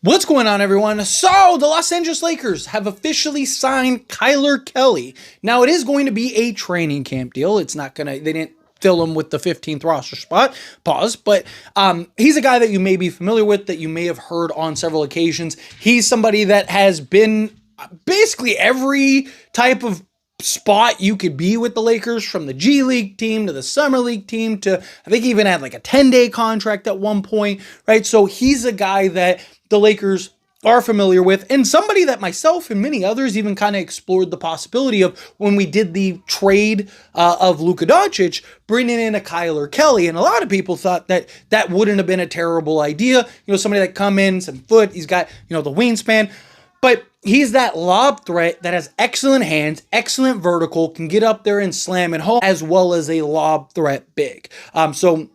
What's going on, everyone? So, the Los Angeles Lakers have officially signed Kylor Kelley. Now, it is going to be a training camp deal. It's not going to, they didn't fill him with the 15th roster spot, but he's a guy that you may be familiar with, that you may have heard on several occasions. He's somebody that has been basically every type of spot you could be with the Lakers, from the G League team to the Summer League team to, I think he even had like a 10-day contract at one point, right? So he's a guy that the Lakers are familiar with, and somebody that myself and many others even kind of explored the possibility of when we did the trade of Luka Doncic, bringing in a Kylor Kelley. And a lot of people thought that that wouldn't have been a terrible idea. You know, somebody that come in, some foot, he's got, you know, the wingspan, but he's that lob threat that has excellent hands, excellent vertical, can get up there and slam and home, as well as a lob threat big. So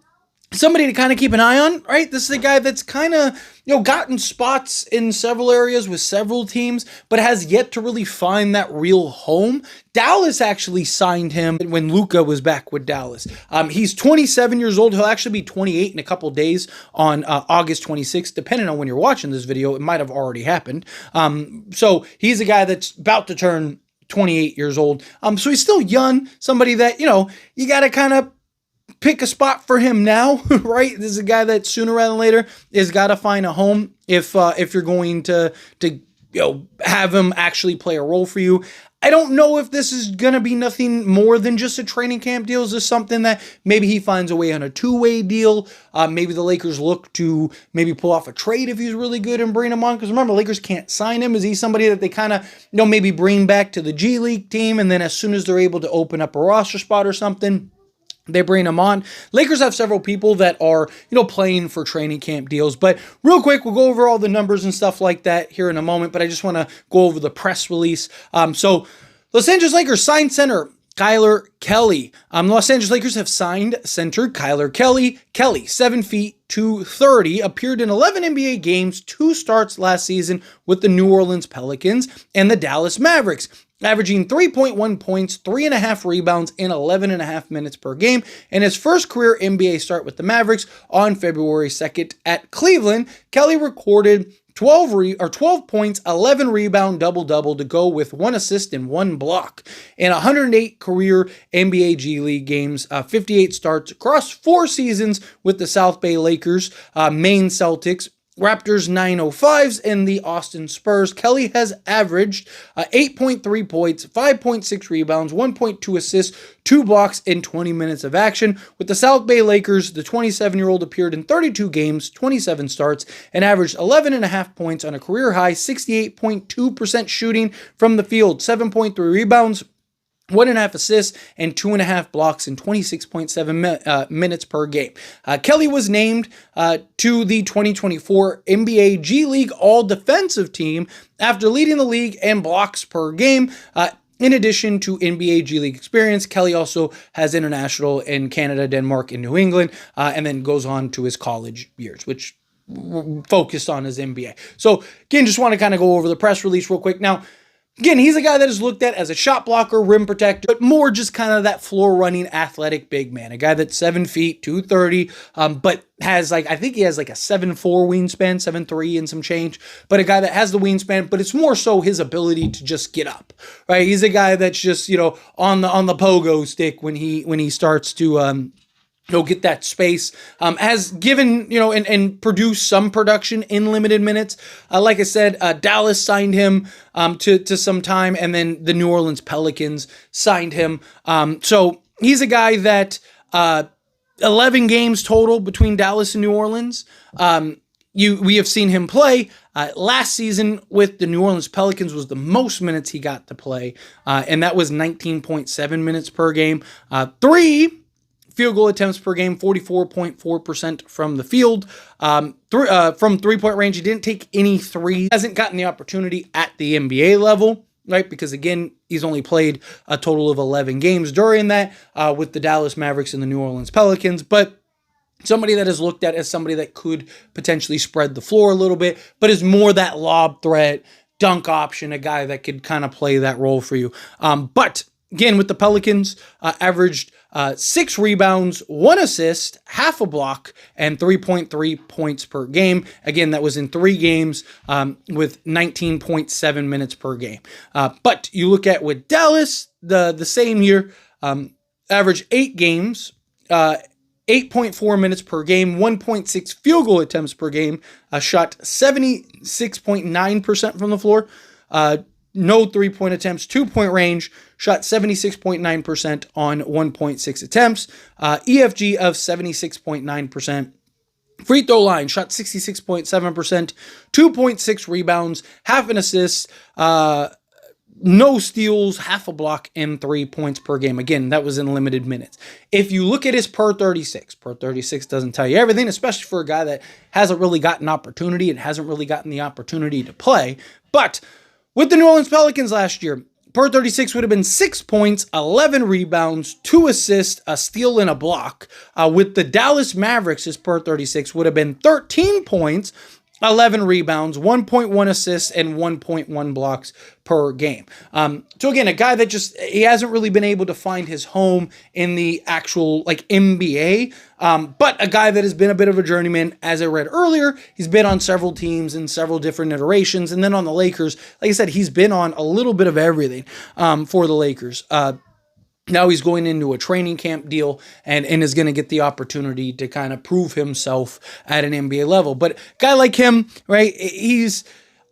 somebody to kind of keep an eye on, right? This is a guy that's kind of, you know, gotten spots in several areas with several teams, but has yet to really find that real home. Dallas actually signed him when Luka was back with Dallas. He's 27 years old. He'll actually be 28 in a couple days on August 26th, depending on when you're watching this video. It might have already happened. So he's a guy that's about to turn 28 years old. So he's still young, somebody that, you know, you got to kind of pick a spot for him now, right? This is a guy that sooner rather than later is got to find a home if you're going to you know, have him actually play a role for you. I don't know if this is going to be nothing more than just a training camp deal. Is this something that maybe he finds a way on a two-way deal? Maybe the Lakers look to maybe pull off a trade if he's really good and bring him on. Because remember, Lakers can't sign him. Is he somebody that they kind of, you know, maybe bring back to the G League team, and then as soon as they're able to open up a roster spot or something, they bring him on? Lakers have several people that are, you know, playing for training camp deals. But real quick, we'll go over all the numbers and stuff like that here in a moment. But I just want to go over the press release. So Los Angeles Lakers signed center Kylor Kelley. The Los Angeles Lakers have signed center Kylor Kelley. Kelley, 7 feet, 230, appeared in 11 NBA games, 2 starts last season with the New Orleans Pelicans and the Dallas Mavericks, averaging 3.1 points, 3.5 rebounds in 11.5 minutes per game. In his first career NBA start with the Mavericks on February 2nd at Cleveland, Kelley recorded 12 points, 11 rebound, double-double to go with 1 assist and 1 block. In 108 career NBA G League games, 58 starts across 4 seasons with the South Bay Lakers, Maine Celtics, Raptors 905s, and the Austin Spurs. Kelley has averaged 8.3 points, 5.6 rebounds, 1.2 assists, 2 blocks in 20 minutes of action. With the South Bay Lakers, the 27-year-old appeared in 32 games, 27 starts, and averaged 11.5 points on a career-high 68.2% shooting from the field, 7.3 rebounds, 1.5 assists, and 2.5 blocks in 26.7 minutes per game. Kelley was named to the 2024 NBA G League All-Defensive Team after leading the league in blocks per game. In addition to NBA G League experience, Kelley also has international in Canada, Denmark, and New England, and then goes on to his college years, which focused on his NBA. So, again, just want to kind of go over the press release real quick. Now, again, he's a guy that is looked at as a shot blocker, rim protector, but more just kind of that floor running athletic big man. A guy that's 7 feet, 230, but has like, I think he has like a 7'4" wingspan, 7'3" and some change, but a guy that has the wingspan, but it's more so his ability to just get up, right? He's a guy that's just, you know, on the pogo stick when he starts to, he'll get that space, has given, you know, and produced some production in limited minutes. Like I said, Dallas signed him to some time, and then the New Orleans Pelicans signed him. So he's a guy that 11 games total between Dallas and New Orleans. We have seen him play. Last season with the New Orleans Pelicans was the most minutes he got to play, and that was 19.7 minutes per game. 3 field goal attempts per game, 44.4% from the field. From 3-point range, he didn't take any threes. Hasn't gotten the opportunity at the NBA level, right? Because again, he's only played a total of 11 games during that with the Dallas Mavericks and the New Orleans Pelicans. But somebody that is looked at as somebody that could potentially spread the floor a little bit, but is more that lob threat, dunk option, a guy that could kind of play that role for you. But Again, with the Pelicans, averaged 6 rebounds, 1 assist, half a block, and 3.3 points per game. Again, that was in 3 games with 19.7 minutes per game. But you look at with Dallas, the same year, averaged 8 games, 8.4 minutes per game, 1.6 field goal attempts per game, shot 76.9% from the floor, no 3-point attempts, 2-point range, shot 76.9% on 1.6 attempts, EFG of 76.9%. Free throw line, shot 66.7%, 2.6 rebounds, half an assist, no steals, half a block, and 3 points per game. Again, that was in limited minutes. If you look at his per 36 doesn't tell you everything, especially for a guy that hasn't really gotten opportunity and hasn't really gotten the opportunity to play. But with the New Orleans Pelicans last year, per 36 would have been 6 points, 11 rebounds, 2 assists, a steal, and a block. With the Dallas Mavericks, his per 36 would have been 13 points, 11 rebounds, 1.1 assists, and 1.1 blocks per game. So again, a guy that he hasn't really been able to find his home in the actual NBA, but a guy that has been a bit of a journeyman. As I read earlier, he's been on several teams in several different iterations, and then on the Lakers, like I said, he's been on a little bit of everything for the Lakers. Now he's going into a training camp deal and is going to get the opportunity to kind of prove himself at an NBA level. But a guy like him, right, he's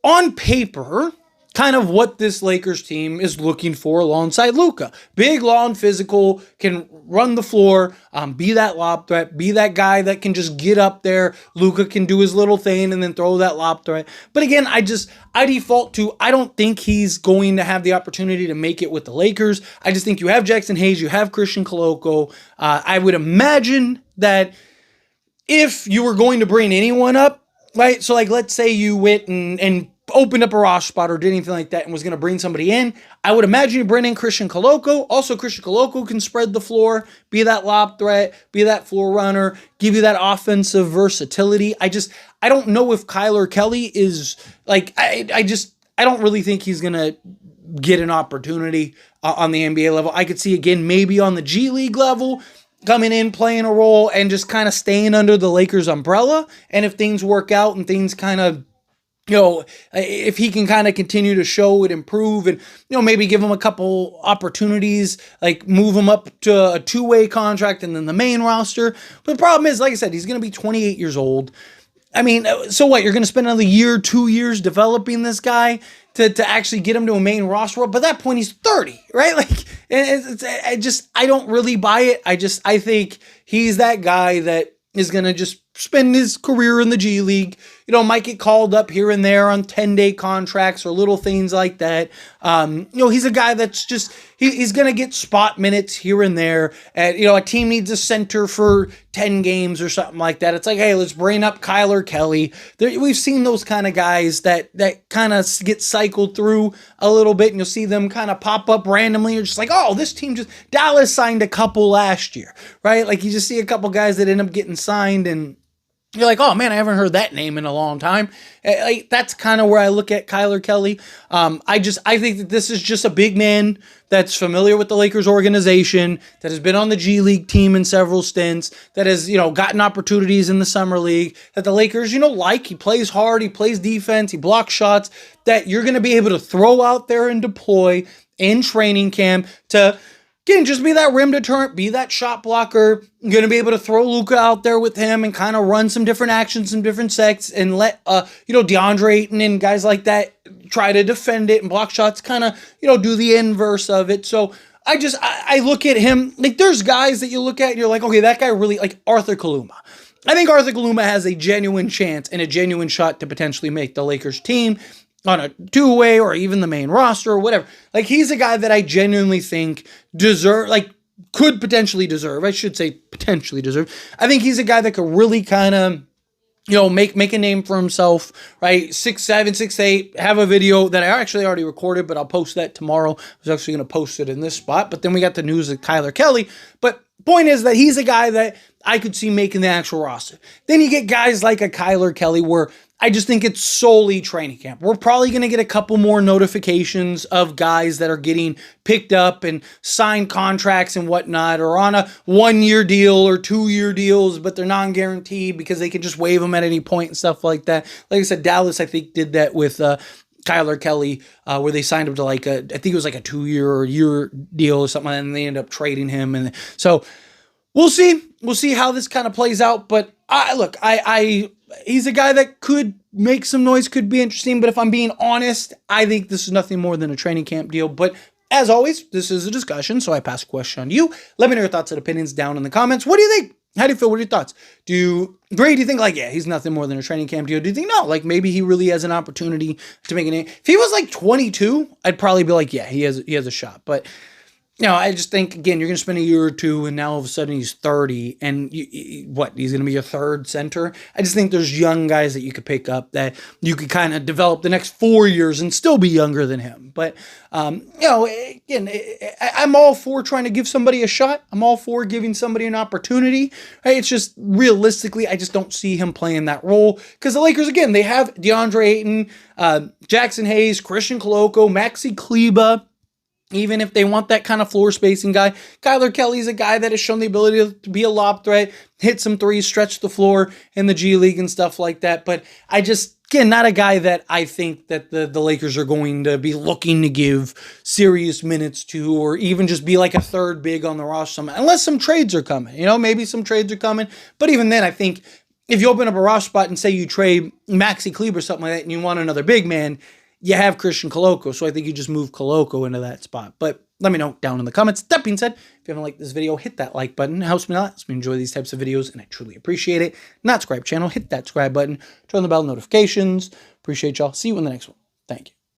on paper kind of what this Lakers team is looking for alongside Luka. Big, long, physical, can run the floor, be that lob threat, be that guy that can just get up there. Luka can do his little thing and then throw that lob threat. But again, I default to, I don't think he's going to have the opportunity to make it with the Lakers. I just think you have Jackson Hayes, you have Christian Koloko. I would imagine that if you were going to bring anyone up, right? So let's say you went and opened up a roster spot or did anything like that and was going to bring somebody in, I would imagine you bring in Christian Koloko. Also, Christian Koloko can spread the floor, be that lob threat, be that floor runner, give you that offensive versatility. I don't know if Kylor Kelley is I don't really think he's going to get an opportunity on the NBA level. I could see again, maybe on the G League level, coming in, playing a role and just kind of staying under the Lakers umbrella. And if things work out and things kind of, if he can kind of continue to show it, improve, and, maybe give him a couple opportunities, move him up to a 2-way contract and then the main roster. But the problem is, like I said, he's going to be 28 years old. I mean, so what? You're going to spend another year, 2 years developing this guy to actually get him to a main roster role. But at that point, he's 30, right? I don't really buy it. I think he's that guy that is going to just spend his career in the G League, might get called up here and there on 10-day contracts or little things like that. He's a guy that's just, he's going to get spot minutes here and there. And, a team needs a center for 10 games or something like that. It's hey, let's bring up Kylor Kelley. We've seen those kind of guys that kind of get cycled through a little bit, and you'll see them kind of pop up randomly. You're just this team Dallas signed a couple last year, right? You just see a couple guys that end up getting signed and you're oh man, I haven't heard that name in a long time. That's kind of where I look at Kylor Kelley. I think that this is just a big man that's familiar with the Lakers organization, that has been on the G League team in several stints, that has, gotten opportunities in the summer league, that the Lakers, he plays hard, he plays defense, he blocks shots, that you're going to be able to throw out there and deploy in training camp to, again, just be that rim deterrent, be that shot blocker. You're going to be able to throw Luka out there with him and kind of run some different actions, some different sets, and let, DeAndre Ayton and guys like that try to defend it and block shots, kind of, do the inverse of it. So I look at him, there's guys that you look at and you're okay, that guy really, Arthur Kaluma. I think Arthur Kaluma has a genuine chance and a genuine shot to potentially make the Lakers team on a 2-way or even the main roster or whatever. He's a guy that I genuinely think could potentially deserve. I should say potentially deserve. I think he's a guy that could really kind of, make a name for himself, right? 6'7", 6'8", have a video that I actually already recorded, but I'll post that tomorrow. I was actually going to post it in this spot, but then we got the news of Kylor Kelley. But point is that he's a guy that I could see making the actual roster. Then you get guys like a Kylor Kelley where I just think it's solely training camp. We're probably going to get a couple more notifications of guys that are getting picked up and signed contracts and whatnot, or on a 1-year deal or 2-year deals, but they're non-guaranteed because they can just waive them at any point and stuff like that. Like I said, Dallas, I think, did that with Kylor Kelley, where they signed him to I think it was like a 2-year or year deal or something, and they ended up trading him. And so we'll see. We'll see how this kind of plays out. But he's a guy that could make some noise, could be interesting. But if I'm being honest, I think this is nothing more than a training camp deal. But as always, this is a discussion, so I pass a question on to you. Let me know your thoughts and opinions down in the comments. What do you think? How do you feel? What are your thoughts? Do you agree? Do you think yeah, he's nothing more than a training camp deal? Do you think no, maybe he really has an opportunity to make a name? If he was 22, I'd probably be yeah, he has a shot. But I just think, again, you're going to spend a year or two, and now all of a sudden he's 30, and he's going to be your third center? I just think there's young guys that you could pick up that you could kind of develop the next 4 years and still be younger than him. But, again, I'm all for trying to give somebody a shot. I'm all for giving somebody an opportunity. It's just, realistically, I just don't see him playing that role, because the Lakers, again, they have DeAndre Ayton, Jackson Hayes, Christian Coloco, Maxi Kleber. Even if they want that kind of floor spacing guy, Kylor Kelley's a guy that has shown the ability to be a lob threat, hit some threes, stretch the floor in the G League and stuff like that. But I just, again, not a guy that I think that the Lakers are going to be looking to give serious minutes to, or even just be a third big on the roster, unless some trades are coming. Maybe some trades are coming. But even then, I think if you open up a roster spot and say you trade Maxi Kleber or something like that, and you want another big man, you have Christian Coloco, so I think you just move Coloco into that spot. But let me know down in the comments. That being said, if you haven't liked this video, hit that like button. It helps me a lot. Helps me enjoy these types of videos, and I truly appreciate it. Not subscribe channel, hit that subscribe button. Turn on the bell notifications. Appreciate y'all. See you in the next one. Thank you.